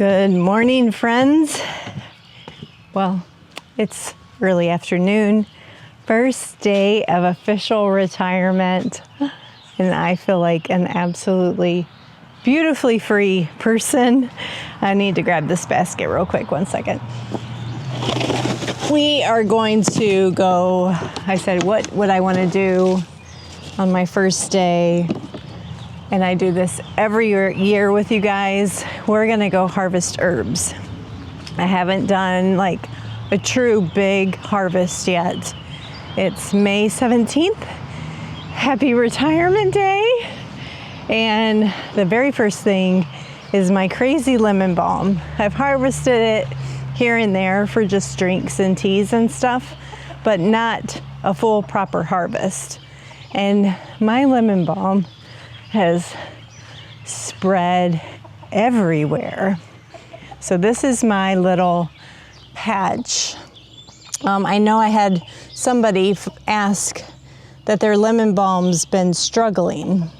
Good morning, friends. Well, it's early afternoon, first day of official retirement, and I feel like an absolutely beautifully free person. I need to grab this basket real quick, 1 second. We are going to go, I said, what would I want to do on my first day? And I do this every year with you guys. We're gonna go harvest herbs. I haven't done like a true big harvest yet. It's May 17th. Happy retirement day. And the very first thing is my crazy lemon balm. I've harvested it here and there for just drinks and teas and stuff, but not a full proper harvest. And my lemon balm has spread everywhere. So this is my little patch. I know I had somebody ask that their lemon balm's been struggling.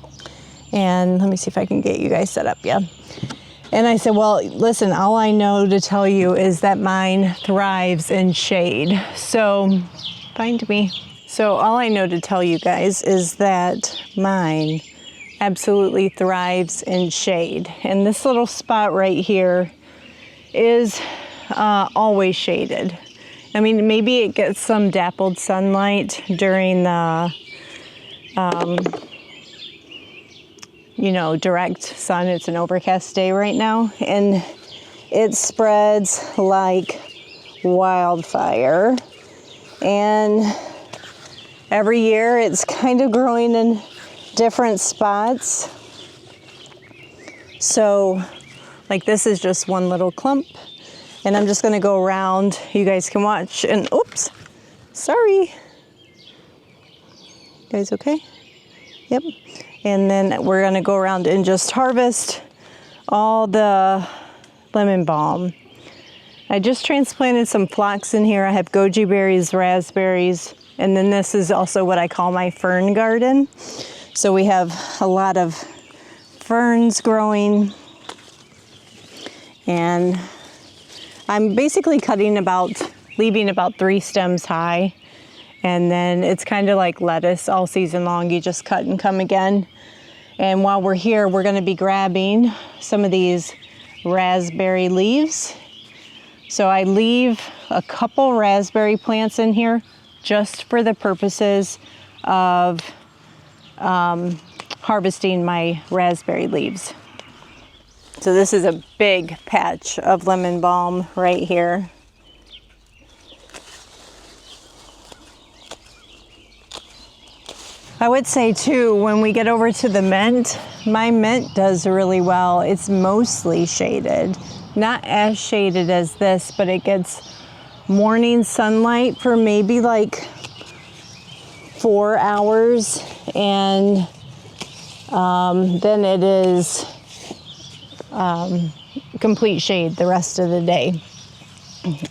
And let me see if I can get you guys set up, yeah. And I said, well, listen, all I know to tell you is that mine thrives in shade. So find me. So all I know to tell you guys is that mine absolutely thrives in shade. And this little spot right here is always shaded. I mean, maybe it gets some dappled sunlight during the, direct sun. It's an overcast day right now, and it spreads like wildfire. And every year it's kind of growing in different spots. So like this is just one little clump, and I'm just gonna go around. You guys can watch, and oops, sorry. You guys okay? Yep. And then we're gonna go around and just harvest all the lemon balm. I just transplanted some phlox in here. I have goji berries, raspberries, and then this is also what I call my fern garden. So we have a lot of ferns growing, and I'm basically leaving about 3 stems high, and then it's kind of like lettuce all season long. You just cut and come again. And while we're here, we're gonna be grabbing some of these raspberry leaves. So I leave a couple raspberry plants in here just for the purposes of harvesting my raspberry leaves. So this is a big patch of lemon balm right here. I would say too, when we get over to the mint, my mint does really well. It's mostly shaded. Not as shaded as this, but it gets morning sunlight for maybe like 4 hours, and then it is complete shade the rest of the day.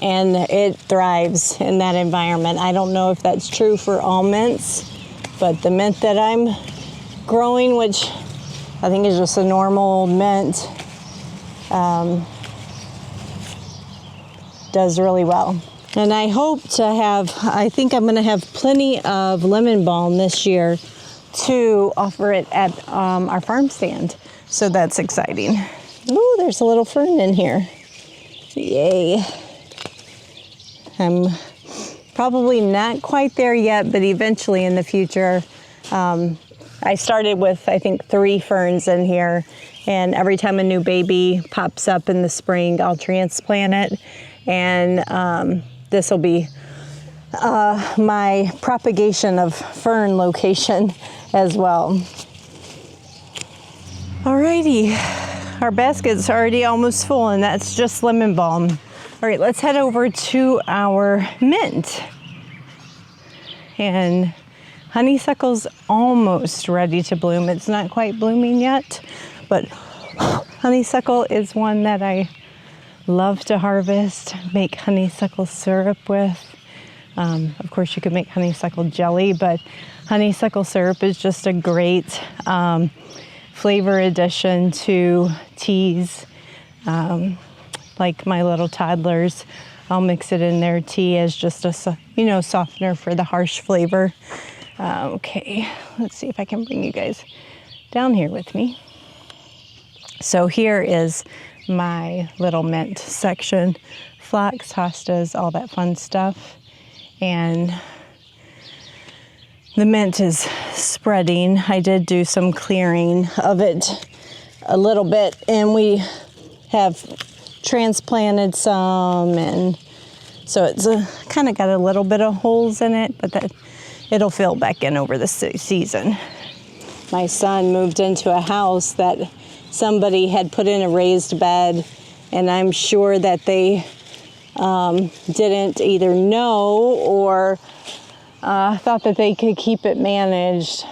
And it thrives in that environment. I don't know if that's true for all mints, but the mint that I'm growing, which I think is just a normal mint, does really well. And I hope to I think I'm gonna have plenty of lemon balm this year to offer it at our farm stand. So that's exciting. Ooh, there's a little fern in here. Yay. I'm probably not quite there yet, but eventually in the future. I started with, I think, 3 ferns in here, and every time a new baby pops up in the spring, I'll transplant it. And this will be my propagation of fern location as well. Alrighty, our basket's already almost full, and that's just lemon balm. All right, let's head over to our mint. And honeysuckle's almost ready to bloom. It's not quite blooming yet, but honeysuckle is one that I love to harvest, make honeysuckle syrup with. Of course, you could make honeysuckle jelly, but honeysuckle syrup is just a great flavor addition to teas. like my little toddlers. I'll mix it in their tea as just a, softener for the harsh flavor. Okay, let's see if I can bring you guys down here with me. So here is my little mint section. Phlox, hostas, all that fun stuff. And the mint is spreading. I did do some clearing of it a little bit, and we have transplanted some, and so it's kind of got a little bit of holes in it, but that it'll fill back in over the season. My son moved into a house that somebody had put in a raised bed, and I'm sure that they didn't either know or thought that they could keep it managed.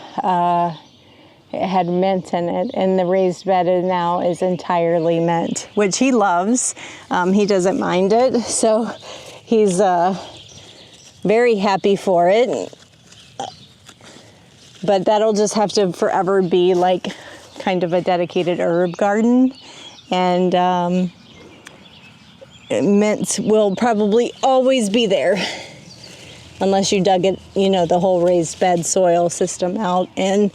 It had mint in it, and the raised bed now is entirely mint, which he loves. He doesn't mind it, so he's very happy for it. But that'll just have to forever be like kind of a dedicated herb garden, and mint will probably always be there unless you dug it, the whole raised bed soil system out and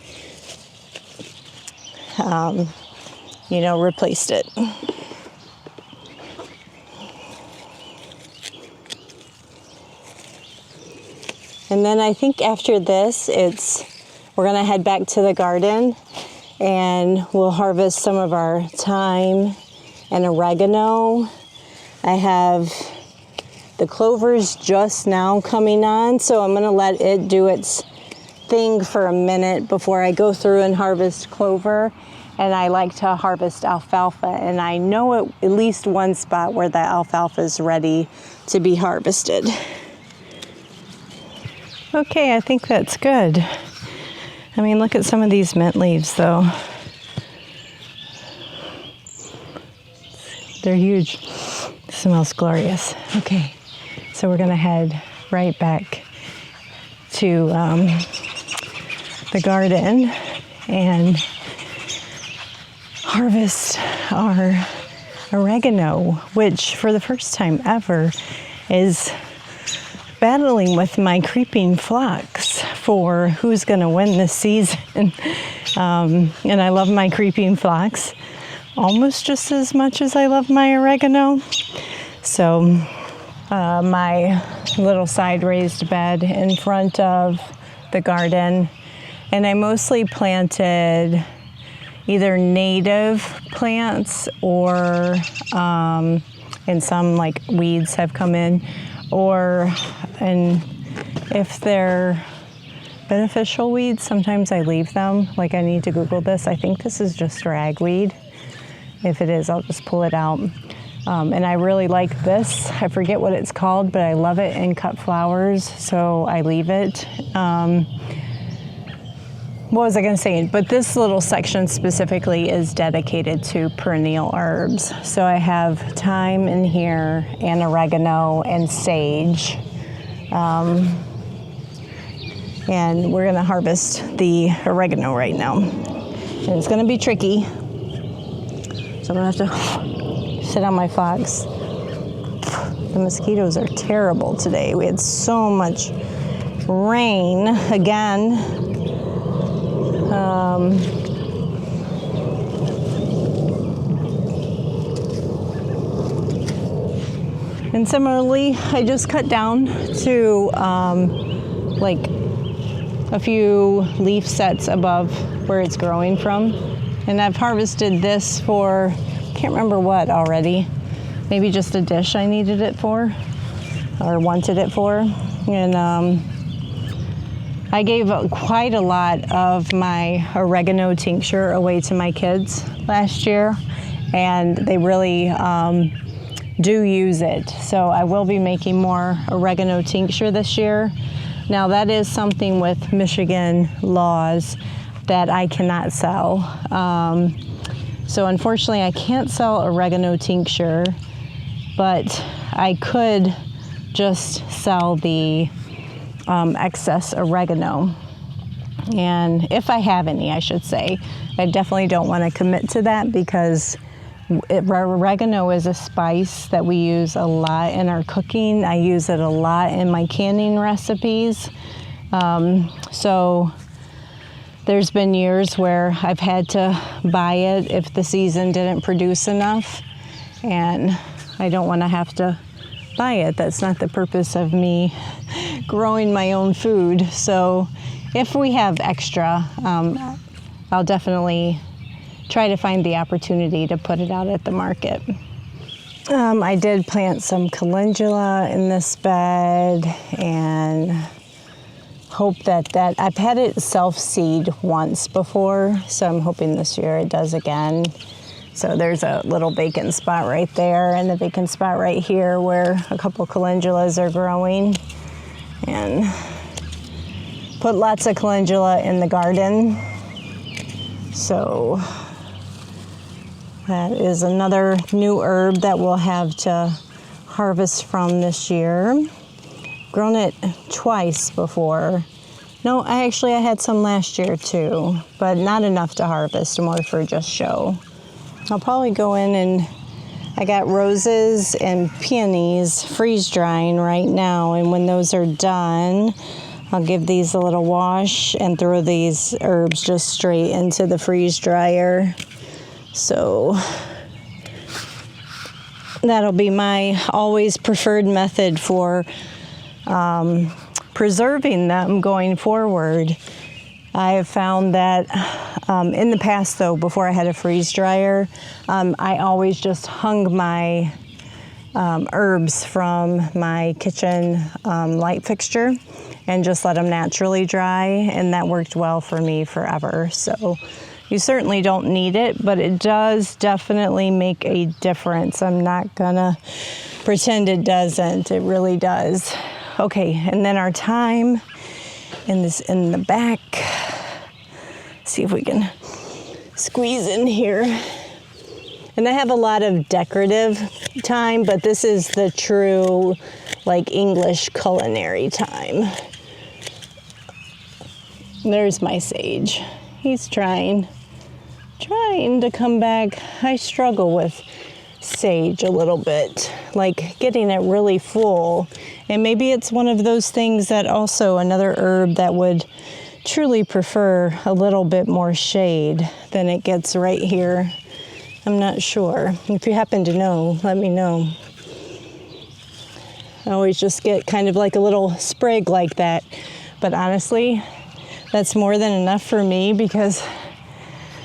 replaced it. And then I think after this, we're gonna head back to the garden, and we'll harvest some of our thyme and oregano. I have the clovers just now coming on, so I'm gonna let it do its thing for a minute before I go through and harvest clover. And I like to harvest alfalfa, and I know at least one spot where the alfalfa is ready to be harvested. Okay, I think that's good. I mean, look at some of these mint leaves, though. They're huge. It smells glorious. Okay, so we're gonna head right back to the garden and harvest our oregano, which for the first time ever is battling with my creeping phlox for who's going to win this season. And I love my creeping phlox almost just as much as I love my oregano. So my little side raised bed in front of the garden, and I mostly planted either native plants or and some like weeds have come in, and if they're beneficial weeds, sometimes I leave them. Like, I need to Google this. I think this is just ragweed. If it is, I'll just pull it out. And I really like this. I forget what it's called, but I love it in cut flowers, so I leave it. What was I going to say? But this little section specifically is dedicated to perennial herbs. So I have thyme in here, and oregano, and sage. And we're going to harvest the oregano right now. And it's going to be tricky. So I'm going to have to sit on my phlox. The mosquitoes are terrible today. We had so much rain again. And similarly, I just cut down to like a few leaf sets above where it's growing from. And I've harvested this for, can't remember what already, maybe just a dish I needed it for or wanted it for. And I gave quite a lot of my oregano tincture away to my kids last year, and they really do use it. So I will be making more oregano tincture this year. Now that is something with Michigan laws that I cannot sell. So unfortunately I can't sell oregano tincture, but I could just sell the excess oregano. And if I have any, I should say. I definitely don't want to commit to that because Oregano is a spice that we use a lot in our cooking. I use it a lot in my canning recipes. So there's been years where I've had to buy it if the season didn't produce enough, and I don't want to have to buy it. That's not the purpose of me growing my own food. So if we have extra, I'll definitely try to find the opportunity to put it out at the market. I did plant some calendula in this bed and hope that I've had it self-seed once before, so I'm hoping this year it does again. So there's a little vacant spot right there and a vacant spot right here where a couple calendulas are growing. And put lots of calendula in the garden. So that is another new herb that we'll have to harvest from this year. Grown it twice before. No, I had some last year too, but not enough to harvest, more for just show. I'll probably go in and I got roses and peonies freeze drying right now, and when those are done, I'll give these a little wash and throw these herbs just straight into the freeze dryer. So that'll be my always preferred method for preserving them going forward. I have found that in the past, though, before I had a freeze dryer, I always just hung my herbs from my kitchen light fixture and just let them naturally dry, and that worked well for me forever. So you certainly don't need it, but it does definitely make a difference. I'm not gonna pretend it doesn't. It really does. Okay, and then our thyme in the back. See if we can squeeze in here. And I have a lot of decorative thyme, but this is the true, like, English culinary thyme. There's my sage. He's trying to come back. I struggle with sage a little bit, like getting it really full. And maybe it's one of those things that also another herb that would truly prefer a little bit more shade than it gets right here. I'm not sure. If you happen to know, let me know. I always just get kind of like a little sprig like that. But honestly, that's more than enough for me, because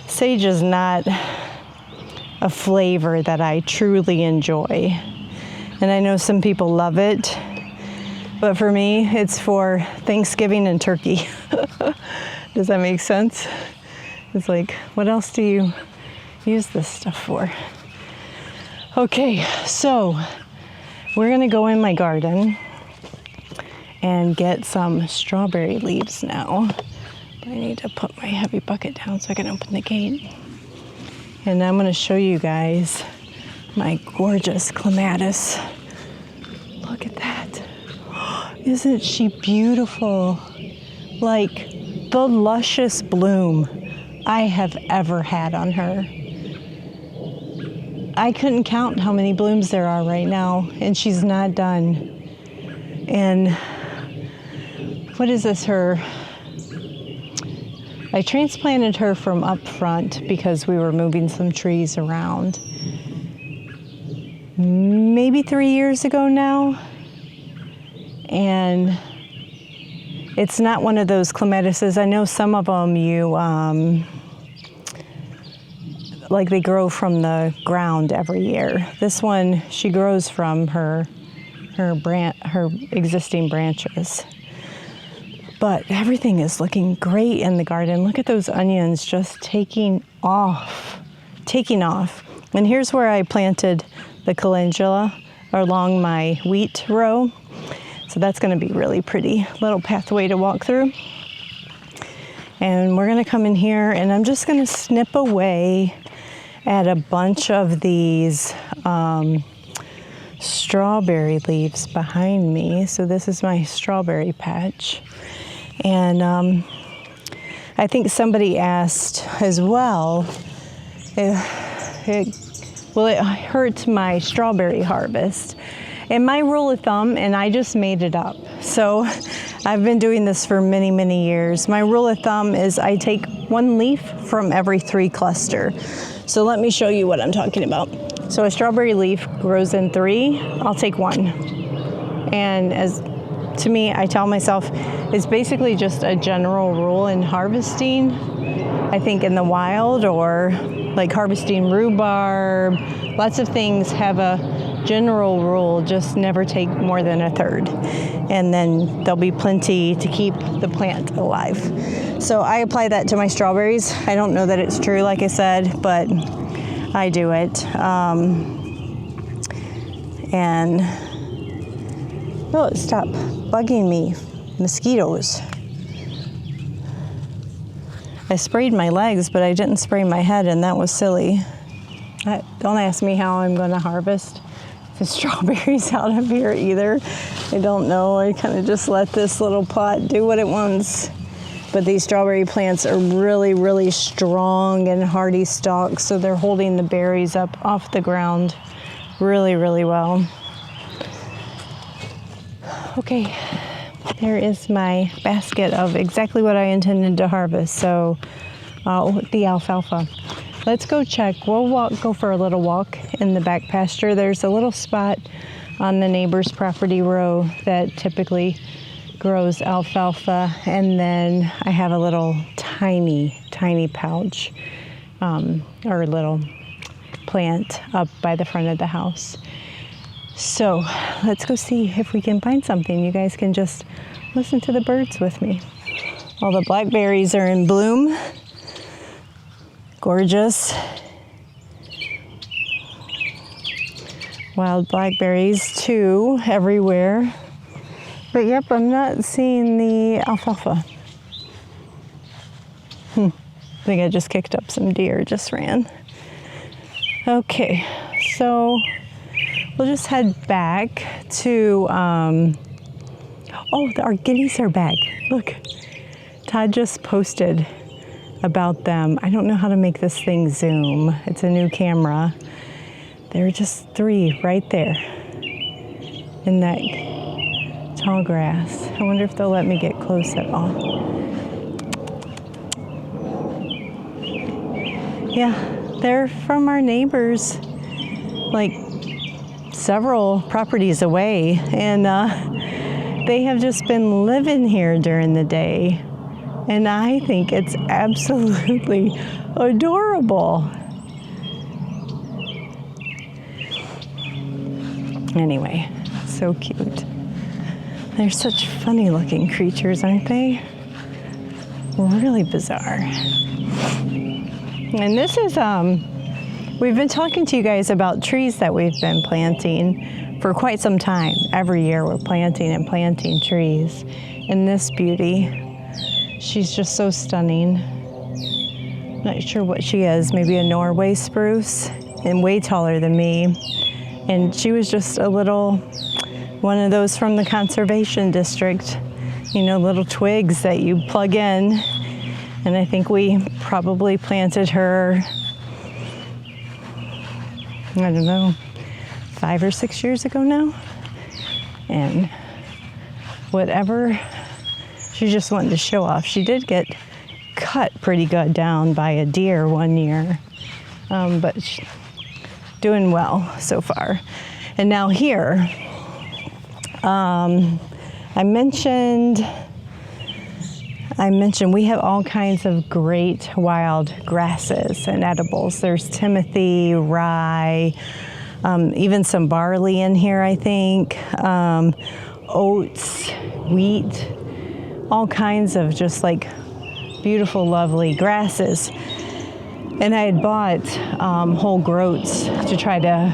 sage is not a flavor that I truly enjoy. And I know some people love it, but for me, it's for Thanksgiving and turkey. Does that make sense? It's like, what else do you use this stuff for? Okay, so we're gonna go in my garden and get some strawberry leaves now. But I need to put my heavy bucket down so I can open the gate. And I'm gonna show you guys my gorgeous clematis. Look at that. Isn't she beautiful? Like the luscious bloom I have ever had on her. I couldn't count how many blooms there are right now, and she's not done. And what is this, I transplanted her from up front because we were moving some trees around. Maybe 3 years ago now. And it's not one of those clematises. I know some of them like they grow from the ground every year. This one, she grows from her existing branches. But everything is looking great in the garden. Look at those onions just taking off. And here's where I planted the calendula along my wheat row. So that's gonna be really pretty. Little pathway to walk through. And we're gonna come in here and I'm just gonna snip away at a bunch of these strawberry leaves behind me. So this is my strawberry patch. And I think somebody asked as well, Well, it hurt my strawberry harvest. And my rule of thumb, and I just made it up. So I've been doing this for many, many years. My rule of thumb is I take 1 leaf from every 3 cluster. So let me show you what I'm talking about. So a strawberry leaf grows in 3, I'll take 1. And to me, I tell myself, it's basically just a general rule in harvesting. I think in the wild, or like harvesting rhubarb, lots of things have a general rule, just never take more than a 1/3. And then there'll be plenty to keep the plant alive. So I apply that to my strawberries. I don't know that it's true, like I said, but I do it. And oh, stop bugging me, mosquitoes. I sprayed my legs, but I didn't spray my head, and that was silly. Don't ask me how I'm going to harvest the strawberries out of here either. I don't know. I kind of just let this little pot do what it wants. But these strawberry plants are really, really strong and hardy stalks, so they're holding the berries up off the ground really, really well. Okay, there is my basket of exactly what I intended to harvest. So the alfalfa. Let's go check. We'll go for a little walk in the back pasture. There's a little spot on the neighbor's property row that typically grows alfalfa, and then I have a little tiny pouch or little plant up by the front of the house. So let's go see if we can find something. You guys can just listen to the birds with me. All the blackberries are in bloom. Gorgeous. Wild blackberries too, everywhere. But yep, I'm not seeing the alfalfa. I think I just kicked up some deer, just ran. Okay, so we'll just head back to, oh, our guineas are back. Look, Todd just posted about them. I don't know how to make this thing zoom. It's a new camera. There are just 3 right there in that tall grass. I wonder if they'll let me get close at all. Yeah, they're from our neighbors, like several properties away, and they have just been living here during the day, and I think it's absolutely adorable. Anyway, so cute. They're such funny looking creatures, aren't they? Really bizarre. And this is, we've been talking to you guys about trees that we've been planting for quite some time. Every year we're planting and planting trees. And this beauty, she's just so stunning. Not sure what she is, maybe a Norway spruce, and way taller than me. And she was just a little, one of those from the conservation district, you know, little twigs that you plug in. And I think we probably planted her, I don't know, 5 or 6 years ago now. And whatever, she just wanted to show off. She did get cut pretty good down by a deer one year, but she's doing well so far. And now here, I mentioned we have all kinds of great wild grasses and edibles. There's timothy, rye, even some barley in here, I think, oats, wheat, all kinds of just like beautiful, lovely grasses. And I had bought whole groats to try to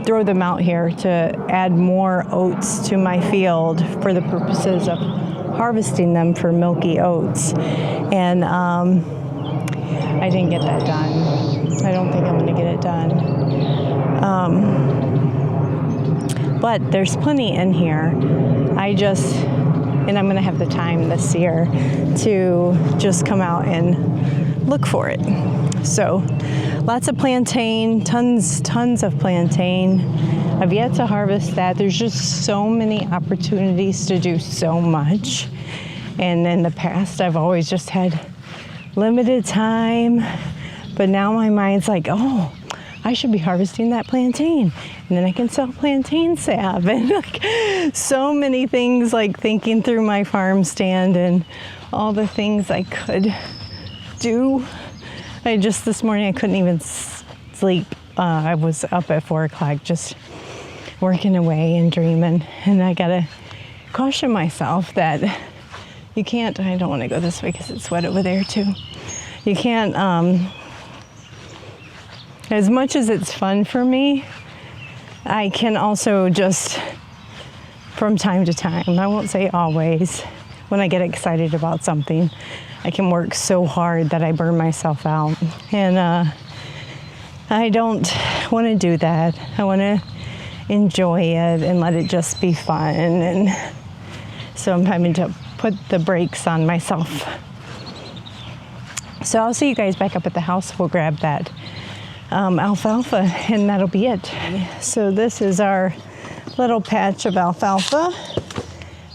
throw them out here to add more oats to my field for the purposes of harvesting them for milky oats. And I didn't get that done. I don't think I'm gonna get it done. But there's plenty in here. And I'm gonna have the time this year to just come out and look for it. So lots of plantain, tons of plantain. I've yet to harvest that. There's just so many opportunities to do so much. And in the past, I've always just had limited time. But now my mind's like, oh, I should be harvesting that plantain. And then I can sell plantain salve. And like so many things, like thinking through my farm stand and all the things I could do. This morning, I couldn't even sleep. I was up at 4 o'clock just working away and dreaming. And I gotta caution myself that you can't, I don't want to go this way because it's wet over there too. You can't, as much as it's fun for me, I can also just, from time to time, I won't say always, when I get excited about something, I can work so hard that I burn myself out. And I don't want to do that. I want to enjoy it and let it just be fun. And so I'm having to put the brakes on myself. So I'll see you guys back up at the house. We'll grab that alfalfa and that'll be it. So this is our little patch of alfalfa.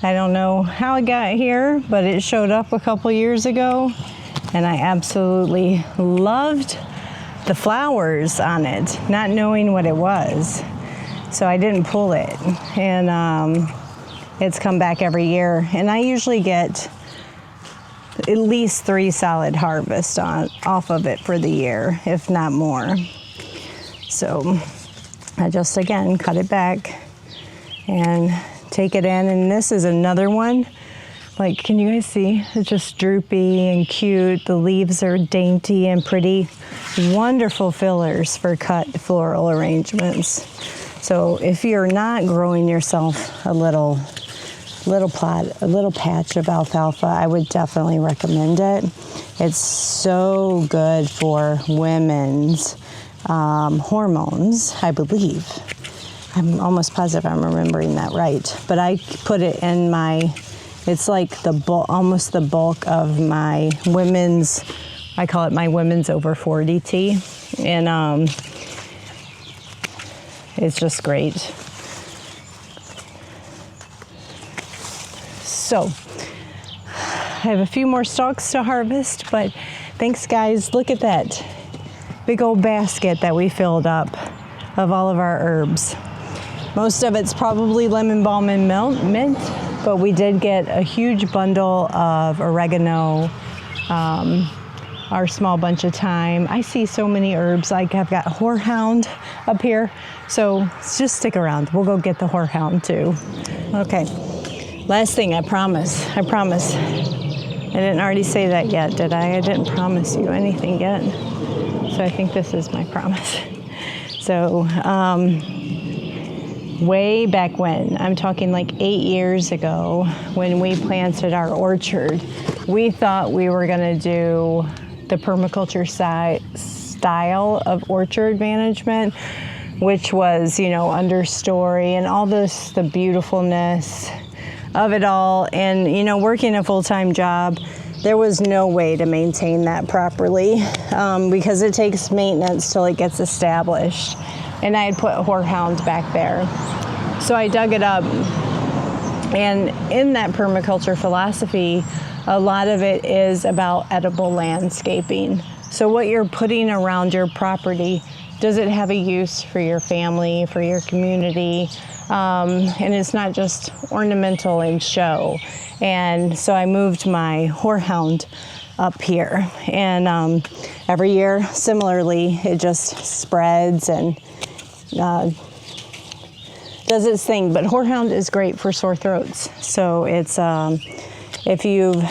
I don't know how it got here, but it showed up a couple years ago and I absolutely loved the flowers on it, not knowing what it was. So I didn't pull it, and it's come back every year. And I usually get at least 3 solid harvests off of it for the year, if not more. So I just, again, cut it back and take it in. And this is another one. Like, can you guys see? It's just droopy and cute. The leaves are dainty and pretty. Wonderful fillers for cut floral arrangements. So if you're not growing yourself a little patch of alfalfa, I would definitely recommend it. It's so good for women's hormones, I believe. I'm almost positive I'm remembering that right. But I put it in it's like almost the bulk of my women's, I call it my women's over 40 tea. And it's just great. So I have a few more stalks to harvest, but thanks guys. Look at that big old basket that we filled up of all of our herbs. Most of it's probably lemon balm and mint, but we did get a huge bundle of oregano, our small bunch of thyme. I see so many herbs. Like I've got horehound up here, so just stick around. We'll go get the horehound too. Okay, last thing, I promise. I didn't already say that yet, did I? I didn't promise you anything yet. So I think this is my promise. So, way back when, I'm talking like 8 years ago, when we planted our orchard, we thought we were gonna do the permaculture style of orchard management, which was, understory and all this, the beautifulness of it all. And, working a full-time job, there was no way to maintain that properly because it takes maintenance till it gets established. And I had put horehound back there. So I dug it up. And in that permaculture philosophy, a lot of it is about edible landscaping. So what you're putting around your property, does it have a use for your family, for your community? And it's not just ornamental and show. And so I moved my horehound up here. And every year, similarly, it just spreads and does its thing. But horehound is great for sore throats. So it's, if you've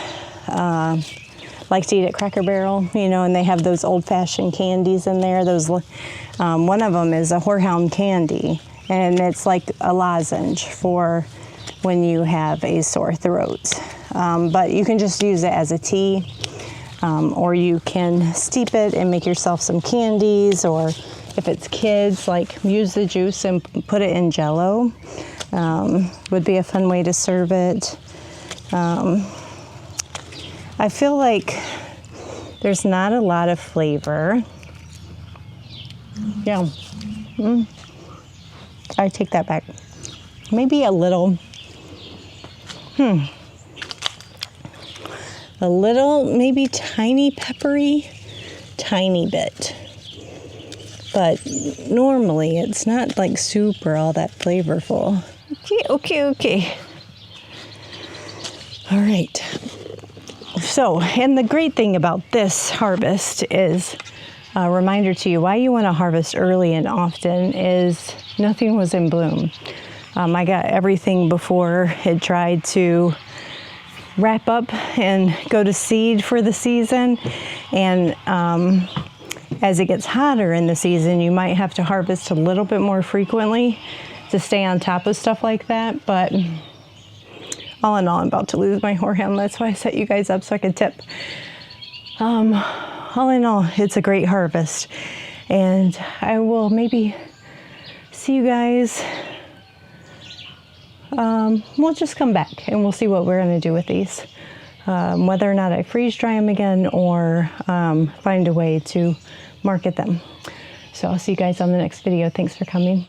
like to eat at Cracker Barrel, and they have those old-fashioned candies in there. Those, one of them is a horehound candy, and it's like a lozenge for when you have a sore throat. But you can just use it as a tea, or you can steep it and make yourself some candies, or if it's kids, like use the juice and put it in Jell-O. Would be a fun way to serve it. I feel like there's not a lot of flavor Yeah. I take that back. Maybe a little, a little, maybe tiny peppery, tiny bit. But normally it's not like super all that flavorful. Okay. All right. So, and the great thing about this harvest is a reminder to you why you want to harvest early and often is nothing was in bloom. I got everything before it tried to wrap up and go to seed for the season. And as it gets hotter in the season, you might have to harvest a little bit more frequently to stay on top of stuff like that. But all in all, I'm about to lose my horehound. That's why I set you guys up so I could tip. All in all, it's a great harvest. And I will maybe see you guys. We'll just come back and we'll see what we're going to do with these. Whether or not I freeze dry them again or find a way to market them. So I'll see you guys on the next video. Thanks for coming.